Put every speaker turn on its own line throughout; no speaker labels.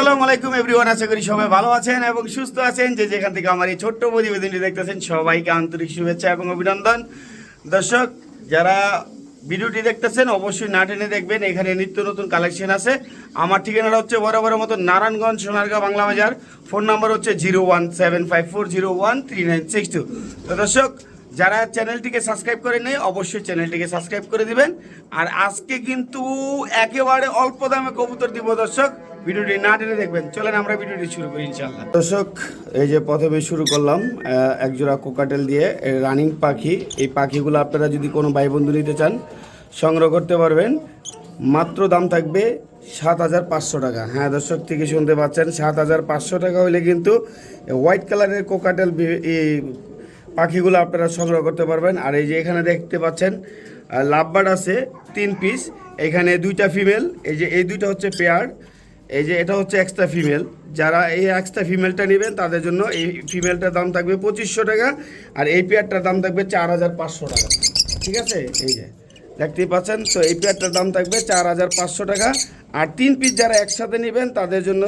আসসালামু আলাইকুম এভরিওয়ান, আশা করি সবাই ভালো আছেন এবং সুস্থ আছেন। যে যেখান থেকে আমার এই ছোট্ট প্রতিবেদনটি দেখতেছেন সবাইকে আন্তরিক শুভেচ্ছা এবং অভিনন্দন। দর্শক যারা ভিডিওটি দেখতেছেন অবশ্যই না টেনে দেখবেন, এখানে নিত্য নতুন কালেকশন আছে। আমার ঠিকানাটা হচ্ছে বরাবর মতো নারায়ণগঞ্জ সোনারগাঁও বাংলা বাজার। ফোন নাম্বার হচ্ছে 01754013962। তো দর্শক যারা চ্যানেলটিকে সাবস্ক্রাইব করে নেই অবশ্যই চ্যানেলটিকে সাবস্ক্রাইব করে দিবেন। আর আজকে কিন্তু একেবারে অল্প দামে কবুতর দিব দর্শক, ভিডিওটি না টেনে দেখবেন। চলেন আমরা ভিডিওটি শুরু করি ইনশাআল্লাহ। দর্শক এই যে প্রথমে শুরু করলাম একজোড়া কোকাটেল দিয়ে রানিং পাখি। এই পাখিগুলো আপনারা যদি কোনো ভাই বন্ধু নিতে চান সংগ্রহ করতে পারবেন। মাত্র দাম থাকবে 7,500 টাকা। হ্যাঁ দর্শক থেকে শুনতে পাচ্ছেন, 7,500 টাকা হলে কিন্তু হোয়াইট কালারের কোকাটেল এই পাখিগুলো আপনারা সংগ্রহ করতে পারবেন। আর এই যে এখানে দেখতে পাচ্ছেন লাভবার্ড আছে 3 পিস, এখানে 2টা ফিমেল। এই যে এই 2টা হচ্ছে পেয়ার, এই যে এটা হচ্ছে এক্সট্রা ফিমেল। যারা এই এক্সট্রা ফিমেলটা নেবেন তাদের জন্য এই ফিমেলটার দাম থাকবে 2500 টাকা, আর এই পেয়ারটার দাম থাকবে 4,500 টাকা। ঠিক আছে, এই যে দেখতেই পাচ্ছেন। তো এই পেয়ারটার দাম থাকবে 4,500 টাকা। আর 3 পিস যারা একসাথে নেবেন তাদের জন্য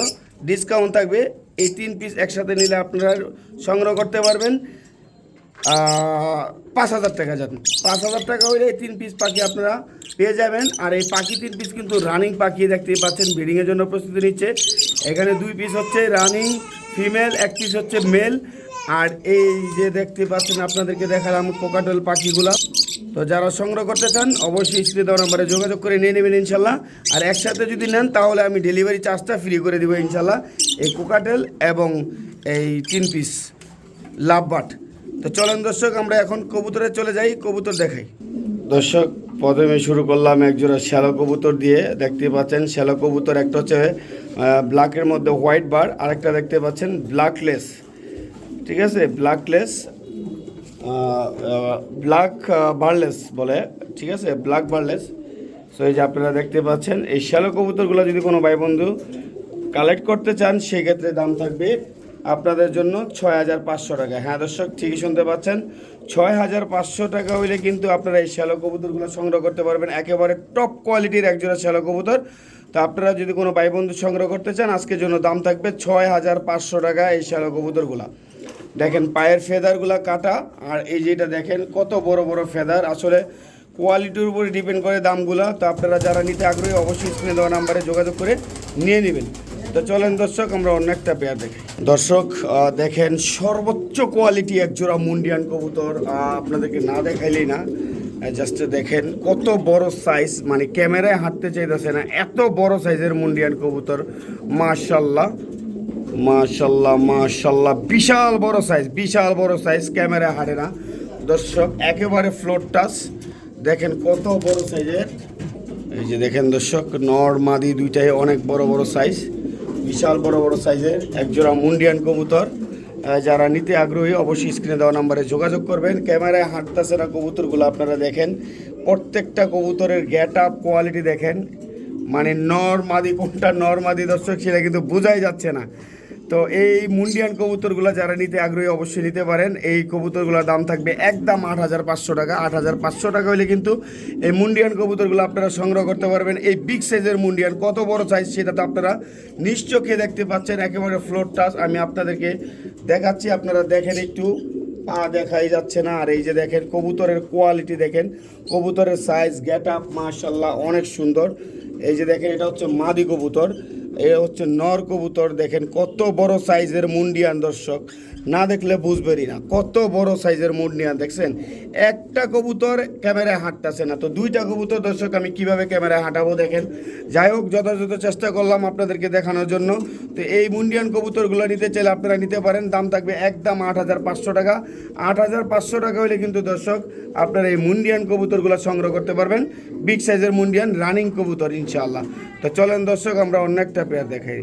ডিসকাউন্ট থাকবে। এই 3 পিস একসাথে নিলে আপনারা সংগ্রহ করতে পারবেন 5,000 টাকা। যান 5,000 টাকা হইলে এই 3 পিস পাখি আপনারা পেয়ে যাবেন। আর এই পাখি 3 পিস কিন্তু রানিং পাখি, দেখতেই পাচ্ছেন ব্রিডিংয়ের জন্য প্রস্তুতি নিচ্ছে। এখানে 2 পিস হচ্ছে রানিং ফিমেল, 1 পিস হচ্ছে মেল। আর এই যে দেখতে পাচ্ছেন আপনাদেরকে দেখালাম কোকাটেল পাখিগুলা। তো যারা সংগ্রহ করতে চান অবশ্যই স্ক্রিনে দেওয়া নাম্বারে যোগাযোগ করে নিয়ে নেবেন ইনশাল্লাহ। আর একসাথে যদি নেন তাহলে আমি ডেলিভারি চার্জটা ফ্রি করে দেবো ইনশাল্লাহ, এই কোকাটেল এবং এই 3 পিস লাভবার্ড। তো চলেন দর্শক আমরা এখন কবুতরে চলে যাই, কবুতর দেখাই। দর্শক প্রথমে শুরু করলাম একজোড়া শ্যালো কবুতর দিয়ে। দেখতে পাচ্ছেন শ্যালো কবুতর, একটা হচ্ছে ব্ল্যাকের মধ্যে হোয়াইট বার, আরেকটা দেখতে পাচ্ছেন ব্ল্যাকলেস। ঠিক আছে, ব্ল্যাকলেস ব্ল্যাক বারলেস বলে। ঠিক আছে, ব্ল্যাক বারলেস। সো এই যে আপনারা দেখতে পাচ্ছেন এই শ্যালো কবুতরগুলো যদি কোনো ভাই বন্ধু কালেক্ট করতে চান সেক্ষেত্রে দাম থাকবে আপনাদের জন্য 6,500 টাকা। হ্যাঁ দর্শক ঠিকই শুনতে পাচ্ছেন, 6,500 টাকা হইলে কিন্তু আপনারা এই শ্যালো কবুতরগুলো সংগ্রহ করতে পারবেন। একেবারে টপ কোয়ালিটির একজোড়া শ্যালো কবুতর। তো আপনারা যদি কোনো ভাই বন্ধু সংগ্রহ করতে চান আজকের জন্য দাম থাকবে 6,500 টাকা এই শ্যালো কবুতরগুলো। দেখেন পায়ের ফেদারগুলো কাটা, আর এই যেটা দেখেন কত বড় বড় ফেদার। আসলে কোয়ালিটির উপরে ডিপেন্ড করে দামগুলো। তো আপনারা যারা নিতে আগ্রহী অবশ্যই স্ক্রিনে দেওয়া নাম্বারে যোগাযোগ করে নিয়ে নেবেন। তো চলেন দর্শক আমরা অন্য একটা পেয়ার দেখি। দর্শক দেখেন সর্বোচ্চ কোয়ালিটি একজোড়া মুন্ডিয়ান কবুতর, আপনাদেরকে না দেখাইলেই না। জাস্ট দেখেন কত বড় সাইজ, মানে ক্যামেরায় হাঁটতে চাইতেছে না, এত বড় সাইজের মুন্ডিয়ান কবুতর। মাশাল্লাহ মাশাল্লাহ মাশাল্লাহ, বিশাল বড় সাইজ, বিশাল বড় সাইজ, ক্যামেরায় হাঁটে না দর্শক, একেবারে ফ্লোর টাচ। দেখেন কত বড় সাইজের। এই যে দেখেন দর্শক নর মাদি দুইটাই অনেক বড় বড় সাইজ, বিশাল বড় বড় সাইজের একজোড়া মুন্ডিয়ান কবুতর। যারা নিতে আগ্রহী অবশ্যই স্ক্রিনে দেওয়া নাম্বারে যোগাযোগ করবেন। ক্যামেরায় হাঁটতেছে না কবুতরগুলো, আপনারা দেখেন প্রত্যেকটা কবুতরের গেট আপ কোয়ালিটি দেখেন, মানে নর মাদি কোনটা নর মাদি দর্শক সেটা কিন্তু বোঝাই যাচ্ছে না। তো এই মুন্ডিয়ান কবুতরগুলো যারা নিতে আগ্রহী অবশ্যই নিতে পারেন। এই কবুতরগুলোর দাম থাকবে একদম 8,500 টাকা। 8,500 টাকা হলে কিন্তু এই মুন্ডিয়ান কবুতরগুলো আপনারা সংগ্রহ করতে পারবেন। এই বিগ সাইজের মুন্ডিয়ান কত বড় সাইজ সেটা তো আপনারা নিশ্চোখে দেখতে পাচ্ছেন, একেবারে ফ্লোর টাচ। আমি আপনাদেরকে দেখাচ্ছি, আপনারা দেখেন একটু, পা দেখাই যাচ্ছে না। আর এই যে দেখেন কবুতরের কোয়ালিটি দেখেন, কবুতরের সাইজ গেট আপ মাশাল্লাহ অনেক সুন্দর। এই যে দেখেন এটা হচ্ছে মাদি কবুতর, এটা হচ্ছে নর কবুতর। দেখেন কত বড় সাইজের মুন্ডিয়ান দর্শক, না দেখলে বুঝবেনই না কত বড় সাইজের মুন্ডিয়ান। দেখছেন একটা কবুতর ক্যামেরায় হাঁটতেছে না, তো 2টা কবুতর দর্শক আমি কিভাবে ক্যামেরায় হাঁটাবো দেখেন। যাই হোক যথাযথ চেষ্টা করলাম আপনাদেরকে দেখানোর জন্য। তো এই মুন্ডিয়ান কবুতরগুলো নিতে চাইলে আপনারা নিতে পারেন, দাম থাকবে একদম 8,500 টাকা। 8,500 টাকা হলে কিন্তু দর্শক আপনারা এই মুন্ডিয়ান কবুতরগুলো সংগ্রহ করতে পারবেন, বিগ সাইজের মুন্ডিয়ান রানিং কবুতর ইনশাআল্লাহ। তো চলেন দর্শক আমরা অন্য একটা পেয়ার দেখাই।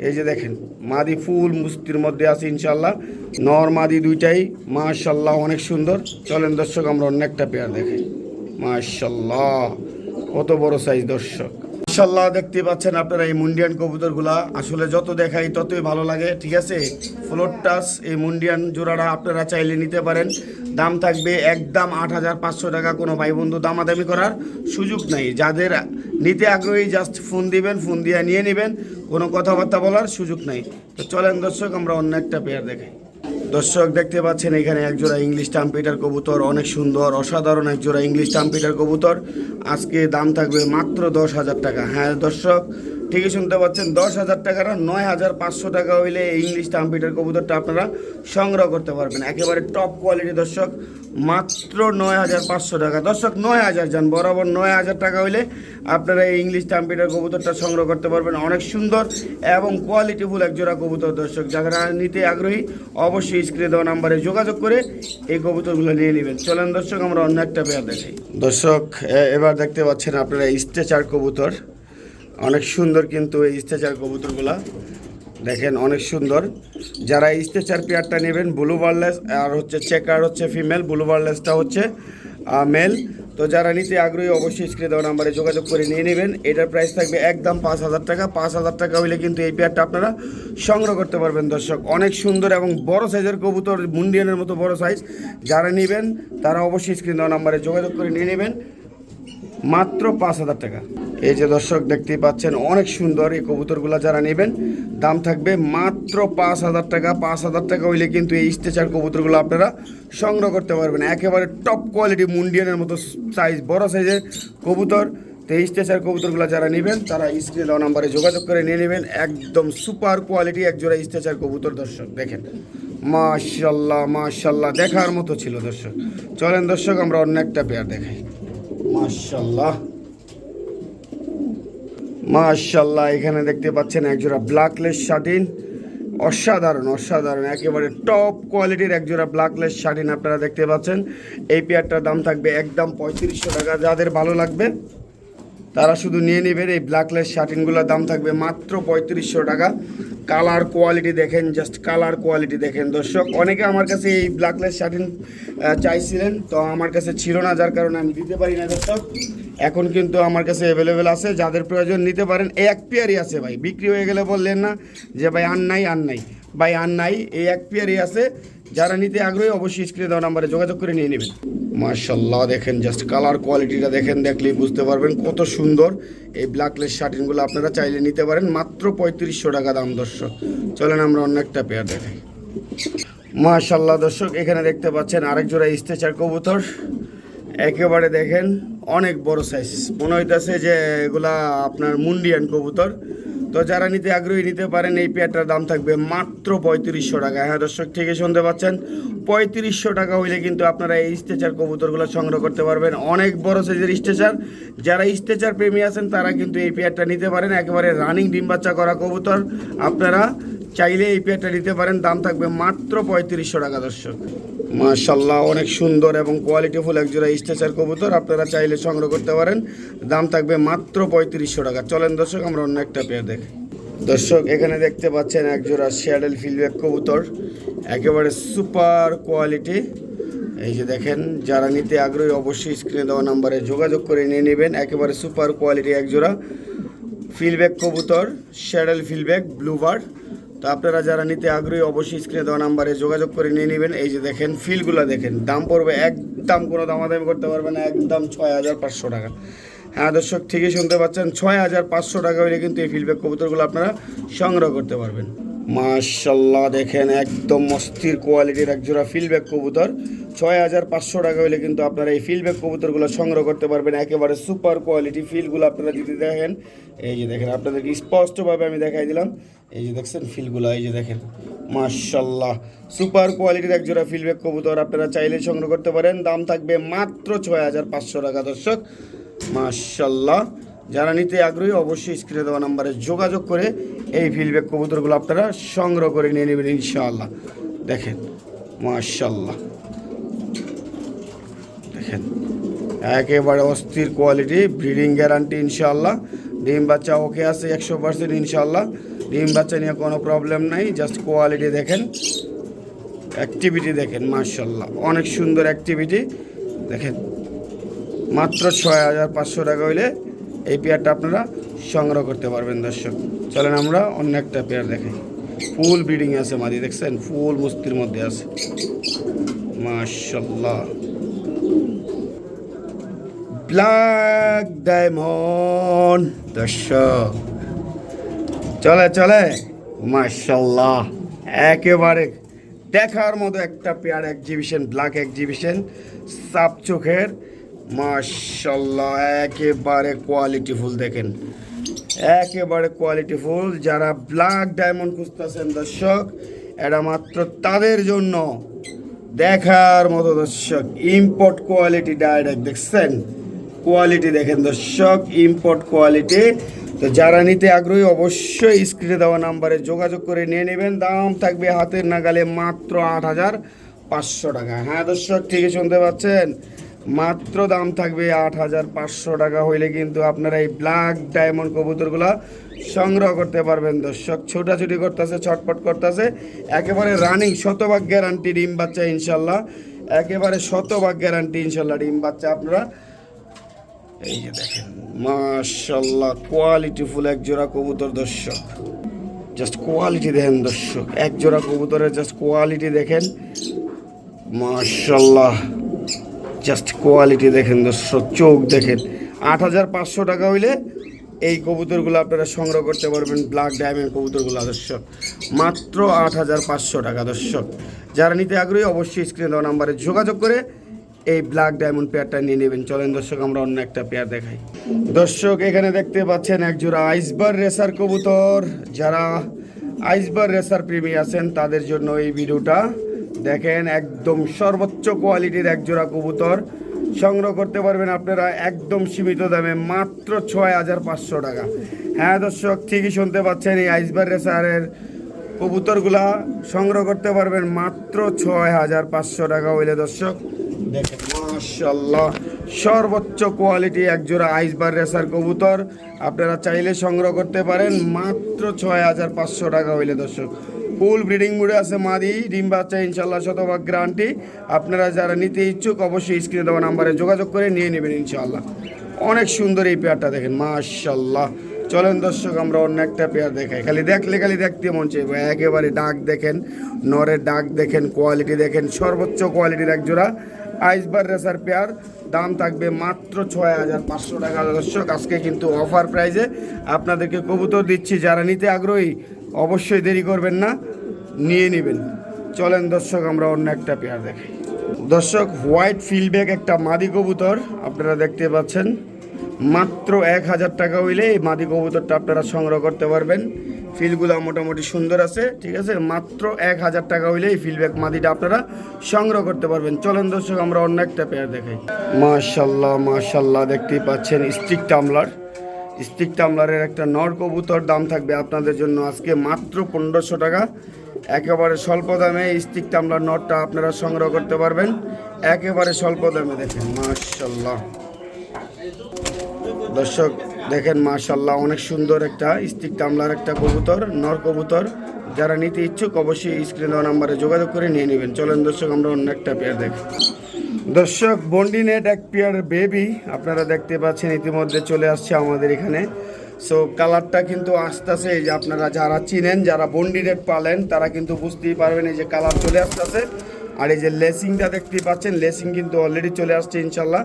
এই যে দেখেন মাদি ফুল মুস্তির মধ্যে আছে ইনশাআল্লাহ, নর মাদি দুইটাই মাশাল্লাহ অনেক সুন্দর। চলেন দর্শক আমরা অন্য একটা পেয়ার দেখাই। মাশাল্লাহ কত বড় সাইজ দর্শক, মাশাআল্লাহ, দেখতে পাচ্ছেন আপনারা এই মুন্ডিয়ান কবুতরগুলা আসলে যত দেখাই ততই ভালো লাগে, ঠিক আছে। ফ্লোর টাচ এই মুন্ডিয়ান জোড়াটা আপনারা চাইলে নিতে পারেন। দাম থাকবে একদম 8,500 টাকা। কোনো ভাই বন্ধু দামাদামি করার সুযোগ নাই। যাদের নিতে আগ্রহী জাস্ট ফোন দিবেন, ফোন দিয়ে নিয়ে নেবেন, কোনো কথাবার্তা বলার সুযোগ নাই। তো চলেন দর্শক, আমরা অন্য একটা পেয়ার দেখাই। দর্শক দেখতে পাচ্ছেন এখানে একজোড়া ইংলিশ টাম্পিটার কবুতর, অনেক সুন্দর অসাধারণ একজোড়া ইংলিশ টাম্পিটার কবুতর। আজকে দাম থাকবে মাত্র 10,000 টাকা। হ্যাঁ দর্শক, ঠিকই শুনতে পাচ্ছেন, 10,000 টাকা না, 9,500 টাকা হইলে এই ইংলিশ টাম্পিটার কবুতরটা আপনারা সংগ্রহ করতে পারবেন। একেবারে টপ কোয়ালিটি দর্শক, মাত্র 9,500 টাকা। দর্শক 9,000 যান বরাবর, 9,000 টাকা হইলে আপনারা এই ইংলিশ টাম্পিটার কবুতরটা সংগ্রহ করতে পারবেন। অনেক সুন্দর এবং কোয়ালিটিফুল একজোড়া কবুতর। দর্শক যারা নিতে আগ্রহী অবশ্যই স্ক্রিনে দেওয়া নাম্বারে যোগাযোগ করে এই কবুতরগুলো নিয়ে নেবেন। চলেন দর্শক, আমরা অন্য একটা পেয়ার দেখাই। দর্শক এবার দেখতে পাচ্ছেন আপনারা স্ট্রেচার কবুতর, অনেক সুন্দর কিন্তু এই স্ট্রেচার কবুতরগুলা দেখেন, অনেক সুন্দর। যারা স্ট্রেচার পেয়ারটা নেবেন, ব্লু বারলেস আর হচ্ছে চেকার হচ্ছে ফিমেল, ব্লু বারলেসটা হচ্ছে মেল। তো যারা নিতে আগ্রহী অবশ্যই স্ক্রিনে দেওয়া নাম্বারে যোগাযোগ করে নিয়ে নেবেন। এটার প্রাইস থাকবে একদম 5,000 টাকা। 5,000 টাকা হইলে কিন্তু এই পেয়ারটা আপনারা সংগ্রহ করতে পারবেন। দর্শক অনেক সুন্দর এবং বড় সাইজের কবুতর, মুন্ডিয়ানের মতো বড় সাইজ। যারা নেবেন তারা অবশ্যই স্ক্রিনে দেওয়া নাম্বারে যোগাযোগ করে নিয়ে নেবেন, মাত্র 5,000 টাকা। এই যে দর্শক দেখতেই পাচ্ছেন অনেক সুন্দর এই কবুতরগুলো, যারা নেবেন দাম থাকবে মাত্র 5,000 টাকা। 5,000 টাকা হইলে কিন্তু এই স্ট্রেচার কবুতরগুলো আপনারা সংগ্রহ করতে পারবেন। একেবারে টপ কোয়ালিটি মুন্ডিয়ানের মতো সাইজ, বড় সাইজের কবুতর। তো এই স্ট্রেচার কবুতরগুলো যারা নেবেন তারা স্ক্রিনে দেওয়া নাম্বারে যোগাযোগ করে নিয়ে নেবেন। একদম সুপার কোয়ালিটি একজোড়া স্ট্রেচার কবুতর। দর্শক দেখেন, মাশাল্লাহ মাশাল্লাহ, দেখার মতো ছিল। দর্শক চলেন দর্শক, আমরা অন্য একটা পেয়ার দেখাই। মাশাল্লাহ মাশাল্লাহ, এখানে দেখতে পাচ্ছেন একজোড়া ব্ল্যাকলেস শাটিন, অসাধারণ অসাধারণ একেবারে টপ কোয়ালিটির একজোড়া ব্ল্যাকলেস শাটিন আপনারা দেখতে পাচ্ছেন। এই পেয়ারটার দাম থাকবে একদম 3500 টাকা। যাদের ভালো লাগবে তারা শুধু নিয়ে নেবেন। এই ব্ল্যাকলেস শাটিনগুলোর দাম থাকবে মাত্র 3500 টাকা। কালার কোয়ালিটি দেখেন, জাস্ট কালার কোয়ালিটি দেখেন। দর্শক অনেকে আমার কাছে এই ব্ল্যাকলেস শাটিন চাইছিলেন, তো আমার কাছে ছিল না, যার কারণে আমি দিতে পারি না। দর্শক এখন কিন্তু আমার কাছে অ্যাভেলেবেল আছে, যাদের প্রয়োজন নিতে পারেন। এই এক পেয়ারই আছে ভাই, বিক্রি হয়ে গেলে বললেন না যে ভাই আর নাই আর নাই, ভাই আর নাই, এই এক পেয়ারই আছে। যারা নিতে আগ্রহী অবশ্যই স্ক্রিনে দেওয়া নাম্বারে যোগাযোগ করে নিয়ে নেবেন। মাশাল্লাহ দেখেন, জাস্ট কালার কোয়ালিটিটা দেখেন, দেখলেই বুঝতে পারবেন কত সুন্দর। এই ব্ল্যাকলেস শার্টিনগুলো আপনারা চাইলে নিতে পারেন, মাত্র 3500 টাকা দাম। দর্শক চলেন আমরা অন্য একটা পেয়ার দেখাই। মাশাল্লাহ দর্শক, এখানে দেখতে পাচ্ছেন আরেক জোড়া স্ট্রেচার কবুতর। একেবারে দেখেন অনেক বড় সাইজ, মনে হইতেছে যে এগুলা আপনার মুন্ডিয়ান কবুতর। তো যারা নিতে আগ্রহী নিতে পারেন। এই পেয়ারটার দাম থাকবে মাত্র 3500 টাকা। হ্যাঁ দর্শক ঠিকই শুনতে পাচ্ছেন, 3500 টাকা হইলে কিন্তু আপনারা এই স্ট্রেচার কবুতরগুলো সংগ্রহ করতে পারবেন। অনেক বড় সাইজের স্ট্রেচার, যারা স্ট্রেচার প্রেমী আছেন তারা কিন্তু এই পেয়ারটা নিতে পারেন। একেবারে রানিং ডিম বাচ্চা করা কবুতর, আপনারা চাইলে এই পেয়ারটা নিতে পারেন। দাম থাকবে মাত্র 3500 টাকা। দর্শক মাশাল্লাহ অনেক সুন্দর এবং কোয়ালিটিফুল একজোড়া স্ট্রেচার কবুতর, আপনারা চাইলে সংগ্রহ করতে পারেন। দাম থাকবে মাত্র 3500 টাকা। চলেন দর্শক আমরা অন্য একটা পেয়ার দেখি। দর্শক এখানে দেখতে পাচ্ছেন একজোড়া শ্যাডেল ফিলব্যাক কবুতর, একেবারে সুপার কোয়ালিটি। এই যে দেখেন, যারা নিতে আগ্রহী অবশ্যই স্ক্রিনে দেওয়া নাম্বারে যোগাযোগ করে নিয়ে নেবেন। একেবারে সুপার কোয়ালিটি একজোড়া ফিলব্যাক কবুতর, শ্যাডেল ফিলব্যাক ব্লুবার্ড। তো আপনারা যারা নিতে আগ্রহী অবশ্যই স্ক্রিনে দেওয়া নাম্বারে যোগাযোগ করে নিয়ে নেবেন। এই যে দেখেন ফিলগুলো দেখেন, দাম পড়বে একদম, কোনো দামাদামি করতে পারবে না, একদম 6500 টাকা। হ্যাঁ দর্শক ঠিকই শুনতে পাচ্ছেন, 6500 টাকা হলে কিন্তু এই ফিলব্যাক কবুতরগুলো আপনারা সংগ্রহ করতে পারবেন। মাশাল্লাহ দেখেন, একদম অস্থির কোয়ালিটির একজোড়া ফিলব্যাক কবুতর। 6500 টাকা হলে কিন্তু আপনারা এই ফিলব্যাক কবুতরগুলো সংগ্রহ করতে পারবেন। একেবারে সুপার কোয়ালিটি ফিলগুলো আপনারা যদি দেখেন, এই যে দেখেন, আপনাদেরকে স্পষ্টভাবে আমি দেখাই দিলাম। এই যে দেখছেন ফিলগুলো, এই যে দেখেন মাশাল্লাহ সুপার কোয়ালিটির একজোড়া ফিলব্যাক কবুতর, আপনারা চাইলে সংগ্রহ করতে পারেন। দাম থাকবে মাত্র 6500 টাকা। দর্শক মাশাল্লাহ, যারা নিতে আগ্রহী অবশ্যই স্ক্রিনে দেওয়া নাম্বারে যোগাযোগ করে এই ফিলব্যাক কবুতরগুলো আপনারা সংগ্রহ করে নিয়ে নেবেন ইনশাআল্লাহ। দেখেন মাশাল্লাহ, দেখেন একেবারে অস্থির কোয়ালিটি, ব্রিডিং গ্যারান্টি ইনশাআল্লাহ। ডিম বাচ্চা ওকে আছে 100% ইনশাআল্লাহ, ডিম বাচ্চা নিয়ে কোনো প্রবলেম নাই। জাস্ট কোয়ালিটি দেখেন, অ্যাক্টিভিটি দেখেন, মাশাল্লাহ অনেক সুন্দর অ্যাক্টিভিটি দেখেন। মাত্র 6500 টাকা হইলে এই পেয়ারটা আপনারা সংগ্রহ করতে পারবেন দর্শক। চলেন আমরা অন্য একটা পেয়ার দেখাই। ফুল ব্রিডিং আছে মাদি, দেখছেন ফুল মুস্তির মধ্যে আছে মাশাআল্লাহ। ব্ল্যাক ডায়মন্ড দর্শক, চলে চলে মাশাআল্লাহ, একেবারে দেখার মতো একটা পেয়ার এক্সিবিশন, ব্ল্যাক এক্সিবিশন, সাপ চোখের মাশাআল্লাহ, একেবারে কোয়ালিটিফুল। দেখেন একেবারে কোয়ালিটিফুল। যারা ব্ল্যাক ডায়মন্ড খুঁজতেছেন দর্শক, এটা মাত্র তাদের জন্য দেখার মতো দর্শক। ইম্পোর্ট কোয়ালিটি ডাইরেক্ট, দেখছেন কোয়ালিটি দেখেন দর্শক, ইম্পোর্ট কোয়ালিটি। তো যারা নিতে আগ্রহী অবশ্যই স্ক্রিনে দেওয়া নাম্বারে যোগাযোগ করে নিয়ে নেবেন। দাম থাকবে হাতের নাগালে মাত্র 8,500 টাকা। হ্যাঁ দর্শক, ঠিকই শুনতে পাচ্ছেন, মাত্র দাম থাকবে 8,500 টাকা হইলে কিন্তু আপনারা এই ব্ল্যাক ডায়মন্ড কবুতরগুলো সংগ্রহ করতে পারবেন দর্শক। ছোটাছুটি করতেছে, ছটপট করতেছে, একেবারে রানিং, শতভাগ গ্যারান্টি ডিম বাচ্চা ইনশাল্লাহ, একেবারে শতভাগ গ্যারান্টি ইনশাল্লাহ ডিম বাচ্চা। আপনারা এই যে দেখেন মাশাআল্লাহ, কোয়ালিটিফুল এক জোড়া কবুতর দর্শক, জাস্ট কোয়ালিটি দেখেন দর্শক, এক জোড়া কবুতরের জাস্ট কোয়ালিটি দেখেন মাশাআল্লাহ, জাস্ট কোয়ালিটি দেখেন দর্শক, চোখ দেখেন। 8,500 টাকা হইলে এই কবুতরগুলো আপনারা সংগ্রহ করতে পারবেন, ব্ল্যাক ডায়মন্ড কবুতরগুলো দর্শক, মাত্র 8,500 টাকা দর্শক। যারা নিতে আগ্রহী অবশ্যই স্ক্রিনে দেওয়া নাম্বারে যোগাযোগ করে এই ব্ল্যাক ডায়মন্ড পেয়ারটা নিয়ে নেবেন। চলেন দর্শক আমরা অন্য একটা পেয়ার দেখাই। দর্শক এখানে দেখতে পাচ্ছেন এক জোড়া আইসবার রেসার কবুতর। যারা আইসবার রেসার প্রেমী আছেন তাদের জন্য এই ভিডিওটা দেখেন। একদম সর্বোচ্চ কোয়ালিটির এক জোড়া কবুতর সংগ্রহ করতে পারবেন আপনারা একদম সীমিত দামে, মাত্র 6,500 টাকা। হ্যাঁ দর্শক, ঠিকই শুনতে পাচ্ছেন, এই আইসবার রেসারের কবুতরগুলা সংগ্রহ করতে পারবেন মাত্র 6,500 টাকা হইলে দর্শক। দেখেন মাশাআল্লাহ, সর্বোচ্চ কোয়ালিটি এক জোড়া আইসবার রেসার কবুতর আপনারা চাইলে সংগ্রহ করতে পারেন মাত্র 6,500 টাকা হইলে দর্শক। ফুল ব্রিডিং মুডে আছে মাদি, ডিম বাচ্চা ইনশাল্লাহ শতভাগ গ্যারান্টি। আপনারা যারা নিতে ইচ্ছুক অবশ্যই স্ক্রিনে দেওয়া নাম্বারে যোগাযোগ করে নিয়ে নেবেন ইনশাআল্লাহ। অনেক সুন্দর এই পেয়ারটা দেখেন মাশাআল্লাহ। চলেন দর্শক আমরা অন্য একটা পেয়ার দেখাই। খালি দেখলে খালি দেখতে মন চাইবে, একেবারে ডাক দেখেন, নরের ডাক দেখেন, কোয়ালিটি দেখেন, সর্বোচ্চ কোয়ালিটির এক জোড়া আইসবার রেসার পেয়ার। দাম থাকবে মাত্র 6,500 টাকা দর্শক। আজকে কিন্তু অফার প্রাইজে আপনাদেরকে কবুতর দিচ্ছি, যারা নিতে আগ্রহী অবশ্যই দেরি করবেন না, নিয়ে নেবেন। চলেন দর্শক আমরা অন্য একটা পেয়ার দেখাই। দর্শক হোয়াইট ফিল্ডব্যাক একটা মাদি কবুতর আপনারা দেখতে পাচ্ছেন, মাত্র 1,000 টাকা হইলে এই মাদি কবুতরটা আপনারা সংগ্রহ করতে পারবেন। ফিলগুলো মোটামুটি সুন্দর আছে, ঠিক আছে, মাত্র 1,000 টাকা হইলে এই ফিল্ডব্যাক মাদিটা আপনারা সংগ্রহ করতে পারবেন। চলেন দর্শক আমরা অন্য একটা পেয়ার দেখাই। মাশাআল্লাহ মাশাআল্লাহ, দেখতেই পাচ্ছেন স্টিক টামলার, স্টিক টামলারের একটা নর কবুতর। দাম থাকবে আপনাদের জন্য আজকে মাত্র 1,500 টাকা। একেবারে স্বল্প দামে স্টিক টামলার নটটা আপনারা সংগ্রহ করতে পারবেন, একেবারে স্বল্প দামে। দেখেন মাশাআল্লাহ দর্শক, দেখেন মাশাআল্লাহ, অনেক সুন্দর একটা স্টিক টামলার একটা কবুতর, নর কবুতর। যারা নিতে ইচ্ছুক অবশ্যই স্ক্রিনে দেওয়া নাম্বারে যোগাযোগ করে নিয়ে নেবেন। চলেন দর্শক আমরা অন্য একটা পেয়ার দেখি। দর্শক বন্ডিনেট এক পেয়ার বেবি আপনারা দেখতে পাচ্ছেন, ইতিমধ্যে চলে আসছে আমাদের এখানে। সো কালারটা কিন্তু আসতেছে, এই যে আপনারা যারা চিনেন, যারা বন্ডিনেট পালেন তারা কিন্তু বুঝতেই পারবেন, এই যে কালার চলে আসতেছে। আর এই যে লেসিংটা দেখতে পাচ্ছেন, লেসিং কিন্তু অলরেডি চলে আসছে ইনশাল্লাহ,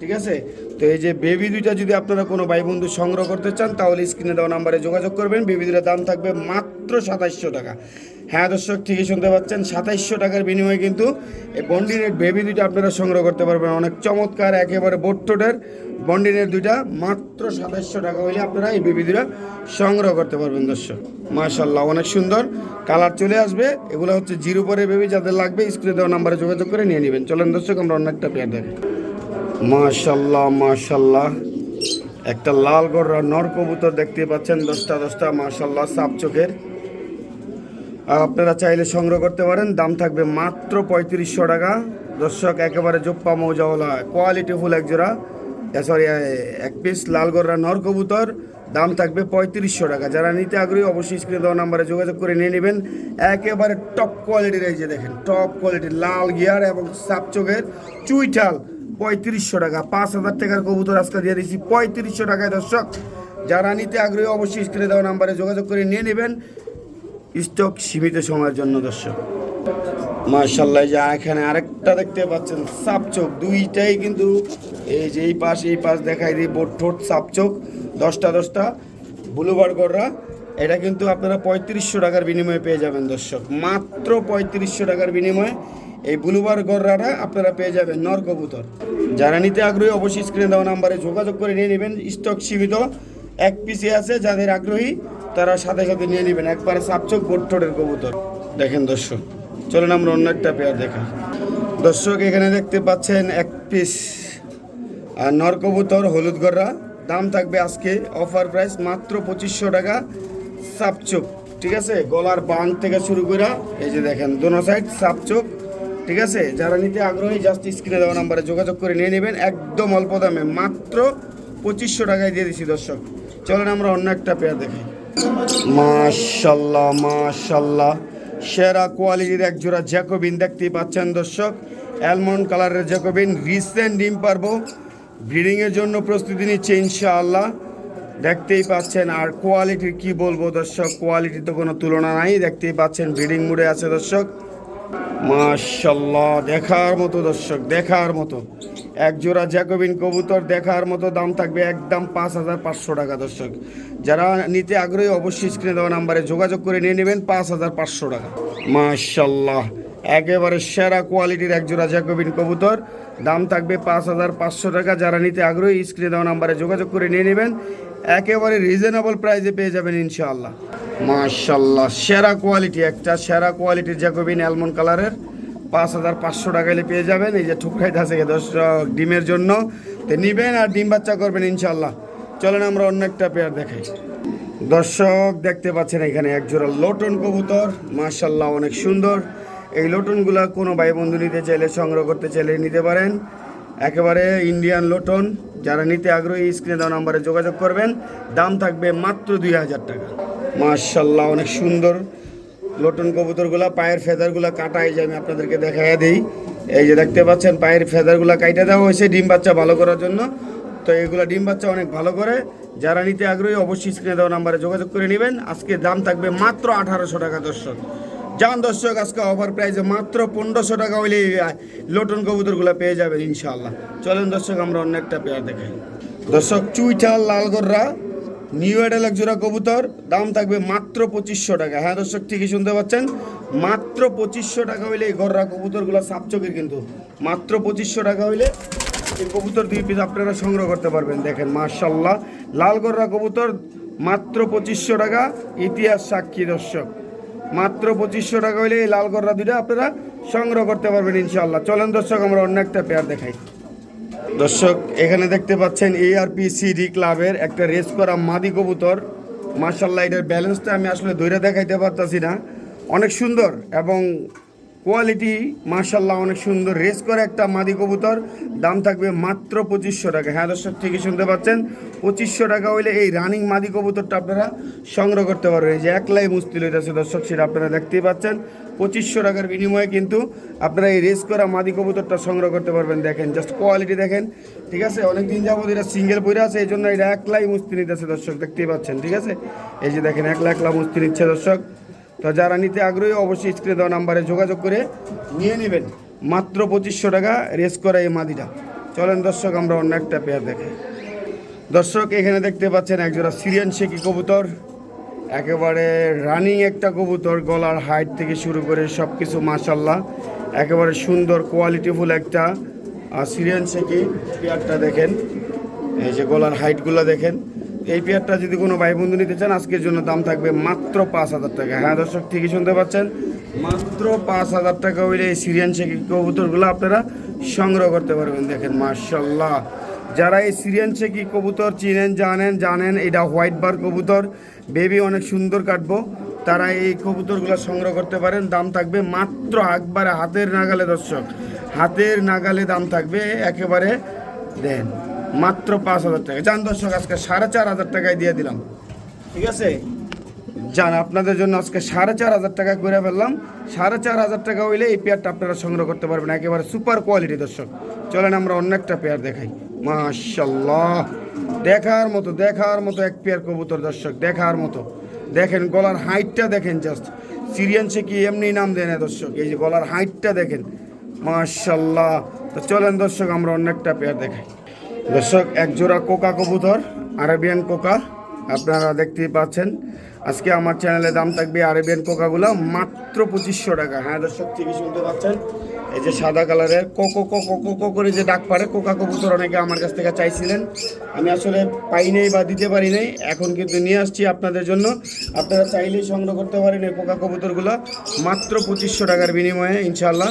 ঠিক আছে। তো এই যে বেবি দুইটা যদি আপনারা কোনো ভাই বন্ধু সংগ্রহ করতে চান তাহলে স্ক্রিনে দেওয়া নাম্বারে যোগাযোগ করবেন। বেবি দুটার দাম থাকবে মাত্র 2700 টাকা। হ্যাঁ দর্শক, ঠিকই শুনতে পাচ্ছেন, 2700 টাকার বিনিময়ে কিন্তু এই বন্ডিনের বেবি দুইটা আপনারা সংগ্রহ করতে পারবেন। অনেক চমৎকার একেবারে বোট্টোডের বন্ডিনের দুইটা মাত্র 2700 টাকা হইলে আপনারা এই বেবি দুইটা সংগ্রহ করতে পারবেন দর্শক। মাশাআল্লাহ অনেক সুন্দর কালার চলে আসবে। এগুলো হচ্ছে জিরো পরে বেবি, যাদের লাগবে স্ক্রিনে দেওয়া নাম্বারে যোগাযোগ করে নিয়ে নেবেন। চলেন দর্শক আমরা অন্য একটা পেয়ার দেখি। মাশাআল্লাহ মাশাআল্লাহ, একটা লাল গররা নর কবুতর দেখতে পাচ্ছেন, 10টা মাশাআল্লাহ সাপ চোখের। আপনারা চাইলে সংগ্রহ করতে পারেন, দাম থাকবে মাত্র 3500 টাকা দর্শক। একেবারে জোপ্পা মৌজাওয়ালা কোয়ালিটিফুল এক জোড়া, সরি এক পিস লাল গররা নর কবুতর। দাম থাকবে 3500 টাকা। যারা নিতে আগ্রহী অবশ্যই স্ক্রিনে দেওয়া নাম্বারে যোগাযোগ করে নিয়ে নেবেন। একেবারে টপ কোয়ালিটির, এই যে দেখেন টপ কোয়ালিটির লাল গিয়ার এবং সাপ চোখের চুইঠাল 3500 টাকা, 5000 টাকার কবুতর আজকে দিয়ে দিচ্ছি 3500 টাকায় দর্শক। যারা নিতে আগ্রহী অবশ্যই স্ক্রিনে দেওয়া নাম্বারে যোগাযোগ করে নিয়ে নেবেন, স্টক সীমিত সময়ের জন্য দর্শক। মাশাআল্লাহ, যা এখানে আরেকটা দেখতে পাচ্ছেন সাপচোক, দুইটাই কিন্তু এই যে এই পাশ দেখাই দিই, বোট ঠোঁট সাপচোক 10টা ব্লুবার গররা। এটা কিন্তু আপনারা 3500 টাকার বিনিময়ে পেয়ে যাবেন দর্শক, মাত্র 3500 টাকার বিনিময়ে এই ব্লুবার গররাটা আপনারা পেয়ে যাবেন নর কবুতর। যারা নিতে আগ্রহী অবশ্যই স্ক্রিনে দেওয়া নাম্বারে যোগাযোগ করে নিয়ে নেবেন, স্টক সীমিত, এক পিসে আছে। যাদের আগ্রহী তারা সাথে সাথে নিয়ে নেবেন, একবারে সাপচোক বোট ঠোঁটের কবুতর। দেখেন দর্শক, চলুন আমরা অন্য একটা পেয়ার দেখাই দর্শক। এখানে দেখতে পাচ্ছেন এক পিস আর নর কবুতর হলুদ গররা, দাম থাকবে আজকে অফার প্রাইস মাত্র 2500 টাকা। সাপচোক, ঠিক আছে, গলার বান থেকে শুরু করে এই যে দেখেন দোনো সাইড সাপচোক, ঠিক আছে। যারা নিতে আগ্রহী জাস্ট স্ক্রিনে দেওয়া নাম্বারে যোগাযোগ করে নিয়ে নেবেন, একদম অল্প দামে মাত্র 2500 টাকায় দিয়ে দিচ্ছি দর্শক। চলেন আমরা অন্য একটা পেয়ার দেখি। মাশাআল্লাহ মাশাআল্লাহ, সেরা কোয়ালিটির এক জোড়া জ্যাকোবিন দেখতেই পাচ্ছেন দর্শক, অ্যালমন্ড কালারের জ্যাকোবিন, রিসেন্ট ডিম পারবো, ব্রিডিংয়ের জন্য প্রস্তুতি নিচ্ছে ইনশাআল্লাহ, দেখতেই পাচ্ছেন। আর কোয়ালিটির কি বলবো দর্শক, কোয়ালিটির তো কোনো তুলনা নাই, দেখতেই পাচ্ছেন ব্রিডিং মুডে আছে দর্শক। মাশাআল্লাহ, দেখার মতো দর্শক, দেখার মতো এক জোড়া জ্যাকোবিন কবুতর, দেখার মতো। দাম থাকবে একদম 5500 টাকা দর্শক। যারা নিতে আগ্রহী অবশ্যই স্ক্রিনে দেওয়া নাম্বারে যোগাযোগ করে নিয়ে নেবেন 5500 টাকা। মাশাআল্লাহ, একেবারে সেরা কোয়ালিটির এক জোড়া জ্যাকোবিন কবুতর, দাম থাকবে 5500 টাকা। যারা নিতে আগ্রহী স্ক্রিনে দেওয়া নাম্বারে যোগাযোগ করে নিয়ে নেবেন, একেবারে রিজনেবল প্রাইসে পেয়ে যাবেন ইনশাআল্লাহ। মাশাআল্লাহ, সেরা কোয়ালিটি, একটা সেরা কোয়ালিটির জ্যাকোবিন অ্যালমন্ড কালারের, 5500 টাকা পেয়ে যাবেন। এই যে ঠুকরাইতে আছে দর্শক ডিমের জন্য, তো নিবেন আর ডিম বাচ্চা করবেন ইনশাআল্লাহ। চলেন আমরা অন্য একটা পেয়ার দেখাই দর্শক। দেখতে পাচ্ছেন এখানে এক জোড়া লোটন কবুতর, মাশাআল্লাহ অনেক সুন্দর। এই লোটনগুলা কোনো ভাই বন্ধু নিতে চাইলে, সংগ্রহ করতে চাইলে নিতে পারেন, একেবারে ইন্ডিয়ান লোটন। যারা নিতে আগ্রহী স্ক্রিনে দেওয়া নাম্বারে যোগাযোগ করবেন, দাম থাকবে মাত্র 2000 টাকা। মাশাআল্লাহ অনেক সুন্দর লোটন কবুতরগুলা, পায়ের ফেদারগুলা কাটা, এই যে আমি আপনাদেরকে দেখাইয়া দিই, এই যে দেখতে পাচ্ছেন পায়ের ফেদারগুলা কাইটা দেওয়া হয়েছে ডিম বাচ্চা ভালো করার জন্য। তো এগুলা ডিম বাচ্চা অনেক ভালো করে। যারা নিতে আগ্রহী অবশ্যই স্ক্রিনে দেওয়া নাম্বারে যোগাযোগ করে নেবেন। আজকে দাম থাকবে মাত্র 1800 টাকা দর্শক। যান দর্শক, আজকে অফার প্রাইসে মাত্র 1500 টাকা হইলে লোটন কবুতরগুলো পেয়ে যাবেন ইনশাআল্লাহ। চলেন দর্শক আমরা অন্য একটা পেয়ার দেখাই দর্শক। চুইঠাল লালগররা নিউ এডেল এক জোড়া কবুতর, দাম থাকবে মাত্র 2500 টাকা। হ্যাঁ দর্শক, ঠিকই শুনতে পাচ্ছেন, মাত্র 2500 টাকা হইলে এই গররা কবুতরগুলো সাপচোকের, কিন্তু মাত্র 2500 টাকা হইলে এই কবুতর 2 পিস আপনারা সংগ্রহ করতে পারবেন। দেখেন মাশাআল্লাহ, লাল গররা কবুতর মাত্র 2500 টাকা, ইতিহাস সাক্ষী দর্শক। মাত্র 2500 টাকা হইলে এই লাল গররা 2টা আপনারা সংগ্রহ করতে পারবেন ইনশাআল্লাহ। চলেন দর্শক আমরা অন্য একটা পেয়ার দেখাই দর্শক। এখানে দেখতে পাচ্ছেন ARPCD ক্লাবের একটা রেস করা মাদি কবুতর, মাশাআল্লাহ। এটার ব্যালেন্সটা আমি আসলে ধরে দেখাইতে পারতাছি না, অনেক সুন্দর এবং কোয়ালিটি মাশাআল্লাহ অনেক সুন্দর। রেস করে একটা মাদি কবুতর, দাম থাকবে মাত্র 2500 টাকা। হ্যাঁ দর্শক, ঠিকই শুনতে পাচ্ছেন, 2500 টাকা হইলে এই রানিং মাদি কবুতরটা আপনারা সংগ্রহ করতে পারবেন। এই যে একলাই মুস্তিল হইতেছে দর্শক, সেটা আপনারা দেখতেই পাচ্ছেন। 2500 টাকার বিনিময়ে কিন্তু আপনারা এই রেস করা মাদি কবুতরটা সংগ্রহ করতে পারবেন। দেখেন জাস্ট কোয়ালিটি দেখেন, ঠিক আছে। অনেকদিন যাবত এটা সিঙ্গেল পইরা আছে, এই জন্য এটা একলাই মুস্তি নিতেছে দর্শক, দেখতেই পাচ্ছেন, ঠিক আছে। এই যে দেখেন একলা মুস্তি নিচ্ছে দর্শক। তো যারা নিতে আগ্রহী অবশ্যই স্ক্রিনে দেওয়া নাম্বারে যোগাযোগ করে নিয়ে নেবেন, মাত্র 2500 টাকা রেস করা এই মাদিটা। চলেন দর্শক আমরা অন্য একটা পেয়ার দেখাই দর্শক। এখানে দেখতে পাচ্ছেন একজোড়া সিরিয়ান শেকি কবুতর, একেবারে রানিং একটা কবুতর, গলার হাইট থেকে শুরু করে সব কিছু মাশাআল্লাহ একেবারে সুন্দর কোয়ালিটিফুল একটা সিরিয়ান শেকি পেয়ারটা দেখেন। এই যে গলার হাইটগুলো দেখেন। এই পেয়ারটা যদি কোনো ভাই বন্ধু নিতে চান, আজকের জন্য দাম থাকবে মাত্র 5000 টাকা। হ্যাঁ দর্শক, ঠিকই শুনতে পাচ্ছেন, মাত্র 5000 টাকা হইলে এই সিরিয়ান শেকি কবুতরগুলো আপনারা সংগ্রহ করতে পারবেন। দেখেন মাশাআল্লাহ, যারা এই সিরিয়ান শেকি কবুতর চিনেন, জানেন এটা হোয়াইট বার কবুতর, বেবি অনেক সুন্দর কাটবো, তারা এই কবুতরগুলো সংগ্রহ করতে পারেন। দাম থাকবে মাত্র একবারে হাতের নাগালে দর্শক, হাতের নাগালে দাম থাকবে একেবারে। দেন মাত্র 5000 টাকা। জান দর্শক, আজকে 4500 টাকায় দিয়ে দিলাম, ঠিক আছে। জান আপনাদের জন্য আজকে 4,500 টাকা করে ফেললাম। 4,500 টাকা হইলে এই পেয়ারটা আপনারা সংগ্রহ করতে পারবেন, একেবারে সুপার কোয়ালিটি দর্শক। চলেন আমরা অন্য একটা পেয়ার দেখাই। মাশাল্লাহ, দেখার মতো এক পেয়ার কবুতর দর্শক, দেখার মতো। দেখেন গলার হাইটটা দেখেন, জাস্ট সিরিয়ানসে কি এমনি নাম দেয় না দর্শক। এই যে গলার হাইটটা দেখেন, মাশাল্লাহ। তো চলেন দর্শক আমরা অন্য একটা পেয়ার দেখাই। দর্শক এক জোড়া কোকা কবুতর, আরাবিয়ান কোকা আপনারা দেখতেই পাচ্ছেন। আজকে আমার চ্যানেলে দাম থাকবে আরাবিয়ান কোকাগুলো মাত্র 2500 টাকা। হ্যাঁ দর্শক, ঠিকই শুনতে পাচ্ছেন। এই যে সাদা কালারের কোকো কোকো কোকো করে যে ডাক পারে কোকা কবুতর, অনেকে আমার কাছ থেকে চাইছিলেন, আমি আসলে পাই নাই বা দিতে পারি নাই। এখন কিন্তু নিয়ে আসছি আপনাদের জন্য, আপনারা চাইলেই সংগ্রহ করতে পারেন এই কোকা কবুতরগুলো মাত্র 2500 টাকার বিনিময়ে ইনশাআল্লাহ।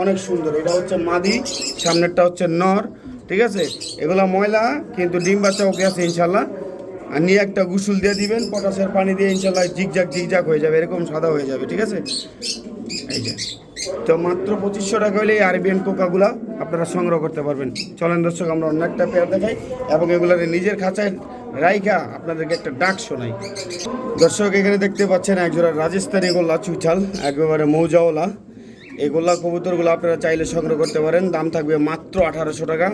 অনেক সুন্দর। এটা হচ্ছে মাদি, সামনেরটা হচ্ছে নর, ঠিক আছে। এগুলো ময়লা কিন্তু ডিম বাচ্চা ওকে আছে ইনশাআল্লাহ। আর নিয়ে একটা গুসুল দিয়ে দিবেন পটাশের পানি দিয়ে, ইনশাল্লাহ জিগজাগ হয়ে যাবে, এরকম সাদা হয়ে যাবে, ঠিক আছে। এই যে তো মাত্র 2500 টাকা হলে এই আরবিয়ান কোকাগুলা আপনারা সংগ্রহ করতে পারবেন। চলেন দর্শক আমরা অন্য একটা পেয়ার দেখাই এবং এগুলোর নিজের খাঁচায় রাইখা আপনাদেরকে একটা ডাক শোনাই। দর্শক এখানে দেখতে পাচ্ছেন একজোড়া রাজস্থানি গোল্লা চুইঠাল, একেবারে মৌজাওয়ালা। এই গোল্লা কবুতরগুলো আপনারা চাইলে সংগ্রহ করতে পারেন, দাম থাকবে মাত্র 1800 টাকা।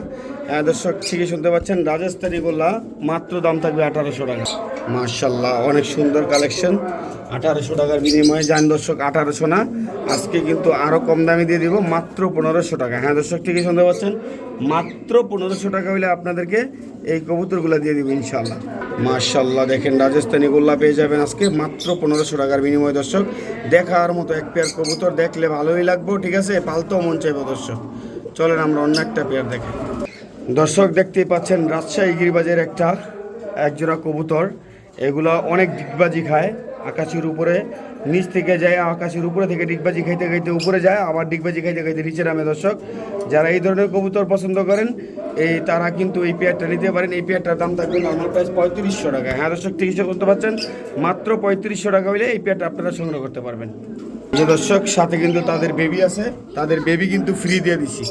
হ্যাঁ দর্শক, ঠিকই শুনতে পাচ্ছেন, রাজস্থানি গোল্লা মাত্র দাম থাকবে 1800 টাকা। মাশাল্লাহ, অনেক সুন্দর কালেকশন। 1800 টাকার বিনিময়ে যান দর্শক, 1800 না, আজকে কিন্তু আরও কম দামে দিয়ে দিব, মাত্র 1500 টাকা। হ্যাঁ দর্শক, ঠিকই শুনতে পাচ্ছেন, মাত্র 1500 টাকা হইলে আপনাদেরকে এই কবুতরগুলো দিয়ে দিব ইনশাল্লাহ। মাশাল্লাহ, দেখেন রাজস্থানি গোল্লা পেয়ে যাবেন আজকে মাত্র 1500 টাকার বিনিময়ে দর্শক। দেখার মতো এক পেয়ার কবুতর, দেখলে ভালোই লাগবো, ঠিক আছে, পালতেও মন চাইবো দর্শক। চলেন আমরা অন্য একটা পেয়ার দেখি। দর্শক দেখতেই পাচ্ছেন রাজশাহী গিরিবাজের একজোড়া কবুতর। এগুলো অনেক ডিগবাজি খায়, আকাশের উপরে নিচ থেকে যায়, আকাশের উপরে থেকে ডিগবাজি খাইতে খাইতে উপরে যায়, আবার ডিগবাজি খাইতে খাইতে নিচে নামে দর্শক। যারা এই ধরনের কবুতর পছন্দ করেন তারা কিন্তু এই পেয়ারটা নিতে পারেন। এই পেয়ারটার দাম থাকবে নর্মাল প্রাইস 3500 টাকা। হ্যাঁ দর্শক, ঠিক করতে পারছেন, মাত্র 3500 টাকা হইলে এই পেয়ারটা আপনারা সংগ্রহ করতে পারবেন। যে দর্শক সাথে কিন্তু তাদের বেবি আছে, তাদের বেবি কিন্তু ফ্রি দিয়ে দিছি।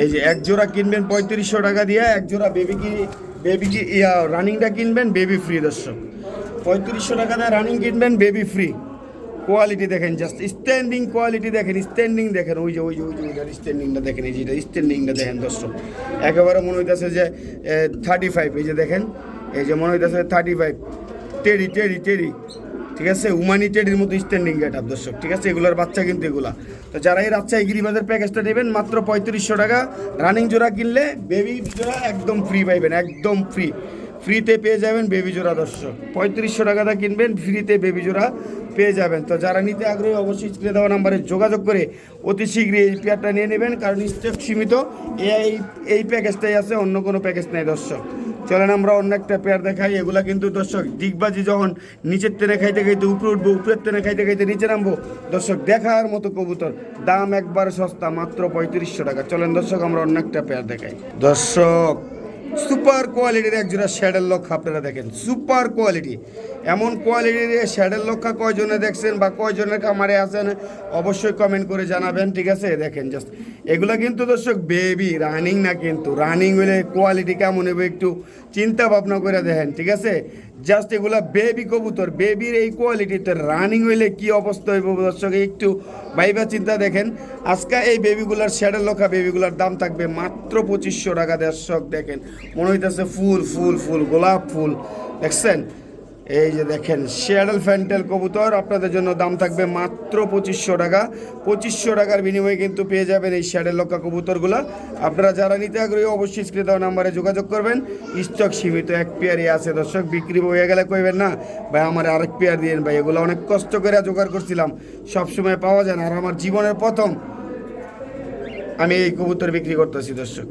এই যে এক জোড়া কিনবেন 3500 টাকা দিয়ে, এক জোড়া বেবি রানিংটা কিনবেন, বেবি ফ্রি দর্শক। 3500 টাকা দিয়ে রানিং কিনবেন, বেবি ফ্রি। কোয়ালিটি দেখেন, জাস্ট স্ট্যান্ডিং কোয়ালিটি দেখেন, স্ট্যান্ডিং দেখেন, ওই যে স্ট্যান্ডিংটা দেখেন, এই যেটা স্ট্যান্ডিংটা দেখেন দর্শক। একেবারে মনে হইতেছে যে 35, এই যে দেখেন, এই যে মনে হইতেছে 35 টেরি, ঠিক আছে, উমানি টেডির মতো স্ট্যান্ডিং গেট আপ দর্শক, ঠিক আছে। এগুলোর বাচ্চা কিন্তু এগুলা। তো যারা এই রাজশাহী গিরিবাজের প্যাকেজটা নেবেন মাত্র 3500 টাকা, রানিং জোড়া কিনলে বেবি জোড়া একদম ফ্রি পাইবেন, একদম ফ্রিতে পেয়ে যাবেন বেবি জোড়া দর্শক। 3500 টাকাটা কিনবেন, ফ্রিতে বেবি জোড়া পেয়ে যাবেন। তো যারা নিতে আগ্রহী অবশ্যই স্ক্রিনে দেওয়া নাম্বারে যোগাযোগ করে অতি শীঘ্রই এই পেয়ারটা নিয়ে নেবেন, কারণ স্টক সীমিত। এই প্যাকেজটাই আছে, অন্য কোনো প্যাকেজ নেই দর্শক। চলেন আমরা অন্য একটা পেয়ার দেখাই। এগুলা কিন্তু দর্শক ডিগবাজি যখন নিচের টেনে খাইতে খাইতে উপরে উঠবো, উপরের টেনে খাইতে খাইতে নিচে নামবো দর্শক, দেখার মতো কবুতর, দাম একবার সস্তা, মাত্র 3500 টাকা। চলেন দর্শক আমরা অন্য একটা পেয়ার দেখাই। দর্শক সুপার কোয়ালিটির একজোড়া শ্যাডেল লক্ষা আপনারা দেখেন, সুপার কোয়ালিটি। এমন কোয়ালিটির শ্যাডেল লক্ষা কয়জনে দেখছেন বা কয়জনের খামারে আছেন অবশ্যই কমেন্ট করে জানাবেন, ঠিক আছে। দেখেন জাস্ট এগুলো কিন্তু দর্শক বেবি, রানিং না, কিন্তু রানিং হলে কোয়ালিটি কেমন হবে একটু চিন্তা ভাবনা করে দেখেন, ঠিক আছে। জাস্ট এগুলা বেবি কবুতর, বেবির এই কোয়ালিটিতে রানিং হইলে কি অবস্থা হইব দর্শক, একটু ভাইবা চিন্তা দেখেন। আজকে এই বেবিগুলার শ্যাডেল লক্ষা বেবিগুলার দাম থাকবে মাত্র 2500 টাকা দর্শক। দেখেন মনে হইতেছে ফুল গোলাপ ফুল, দেখছেন। এই যে দেখেন শ্যাডেল ফ্যান্টেল কবুতর, আপনাদের জন্য দাম থাকবে মাত্র 2500 টাকা। 2500 টাকার বিনিময়ে কিন্তু পেয়ে যাবেন এই শ্যাডেল লক্ষা কবুতরগুলো। আপনারা যারা নিতে আগ্রহী অবশ্যই স্ক্রিনে দেওয়া নাম্বারে যোগাযোগ করবেন। স্টক সীমিত, এক পেয়ারই আছে দর্শক, বিক্রি হয়ে গেলে কইবেন না ভাই আমার আরেক পেয়ার দিয়েন ভাই, এগুলো অনেক কষ্ট করে জোগাড় করছিলাম, সবসময় পাওয়া যায় না। আর আমার জীবনের প্রথম আমি এই কবুতর বিক্রি করতেছি দর্শক।